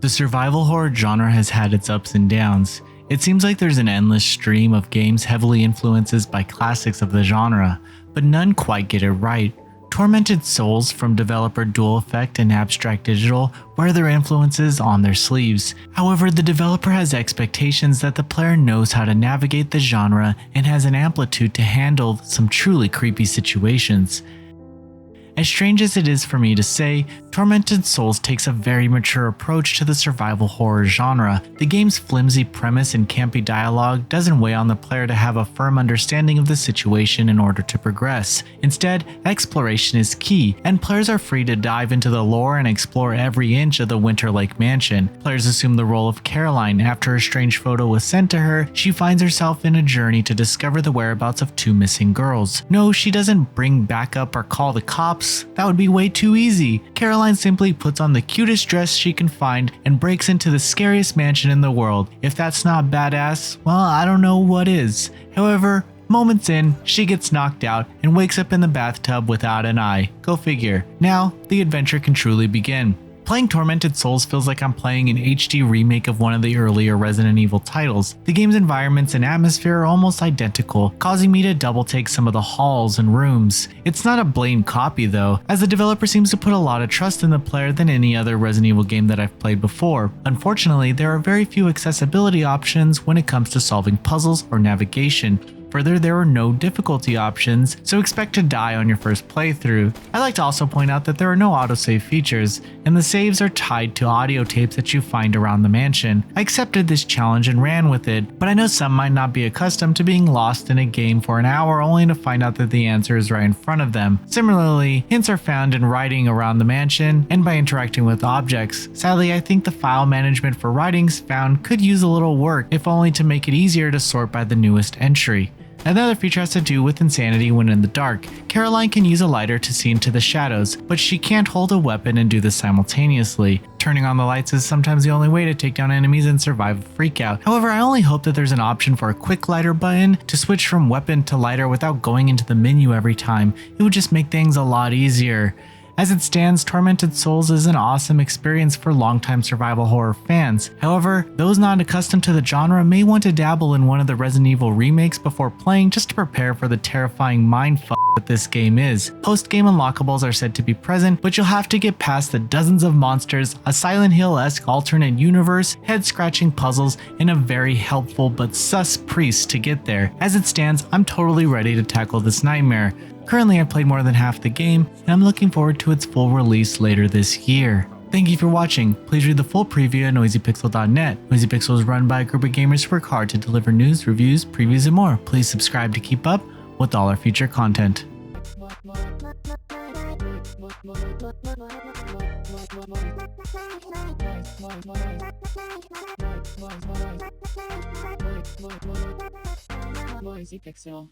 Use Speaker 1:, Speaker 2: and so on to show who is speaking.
Speaker 1: The survival horror genre has had its ups and downs. It seems like there's an endless stream of games heavily influenced by classics of the genre, but none quite get it right. Tormented Souls from developer Dual Effect and Abstract Digital wear their influences on their sleeves. However, the developer has expectations that the player knows how to navigate the genre and has an amplitude to handle some truly creepy situations. As strange as it is for me to say, Tormented Souls takes a very mature approach to the survival horror genre. The game's flimsy premise and campy dialogue doesn't weigh on the player to have a firm understanding of the situation in order to progress. Instead, exploration is key, and players are free to dive into the lore and explore every inch of the Winter Lake mansion. Players assume the role of Caroline. After a strange photo was sent to her, she finds herself in a journey to discover the whereabouts of two missing girls. No, she doesn't bring backup or call the cops. That would be way too easy. Caroline simply puts on the cutest dress she can find and breaks into the scariest mansion in the world. If that's not badass, well, I don't know what is. However, moments in, she gets knocked out and wakes up in the bathtub without an eye. Go figure. Now, the adventure can truly begin. Playing Tormented Souls feels like I'm playing an HD remake of one of the earlier Resident Evil titles. The game's environments and atmosphere are almost identical, causing me to double take some of the halls and rooms. It's not a blamed copy though, as the developer seems to put a lot of trust in the player than any other Resident Evil game that I've played before. Unfortunately, there are very few accessibility options when it comes to solving puzzles or navigation. Further, there are no difficulty options, so expect to die on your first playthrough. I'd like to also point out that there are no autosave features, and the saves are tied to audio tapes that you find around the mansion. I accepted this challenge and ran with it, but I know some might not be accustomed to being lost in a game for an hour only to find out that the answer is right in front of them. Similarly, hints are found in writing around the mansion and by interacting with objects. Sadly, I think the file management for writings found could use a little work, if only to make it easier to sort by the newest entry. Another feature has to do with insanity when in the dark. Caroline can use a lighter to see into the shadows, but she can't hold a weapon and do this simultaneously. Turning on the lights is sometimes the only way to take down enemies and survive a freakout. However, I only hope that there's an option for a quick lighter button to switch from weapon to lighter without going into the menu every time. It would just make things a lot easier. As it stands, Tormented Souls is an awesome experience for longtime survival horror fans. However, those not accustomed to the genre may want to dabble in one of the Resident Evil remakes before playing just to prepare for the terrifying mindfuck that this game is. Post-game unlockables are said to be present, but you'll have to get past the dozens of monsters, a Silent Hill-esque alternate universe, head-scratching puzzles, and a very helpful but sus priest to get there. As it stands, I'm totally ready to tackle this nightmare. Currently, I've played more than half the game, and I'm looking forward to its full release later this year. Thank you for watching. Please read the full preview at noisypixel.net. NoisyPixel is run by a group of gamers who work hard to deliver news, reviews, previews, and more. Please subscribe to keep up with all our future content.
Speaker 2: NoisyPixel.